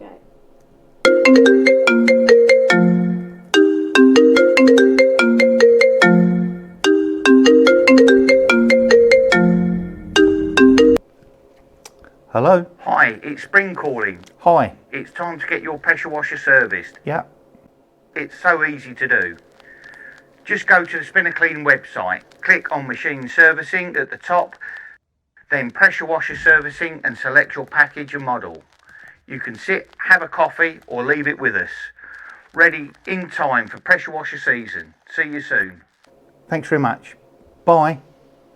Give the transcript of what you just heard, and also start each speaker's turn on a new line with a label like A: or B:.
A: Okay.
B: Hello?
C: Hi, it's Spring calling.
B: Hi.
C: It's time to get your pressure washer serviced.
B: Yeah.
C: It's so easy to do. Just go to the Spinaclean website, click on machine servicing at the top, then pressure washer servicing and select your package and model. You can sit, have a coffee or leave it with us. Ready in time for pressure washer season. See you soon.
B: Thanks very much. Bye.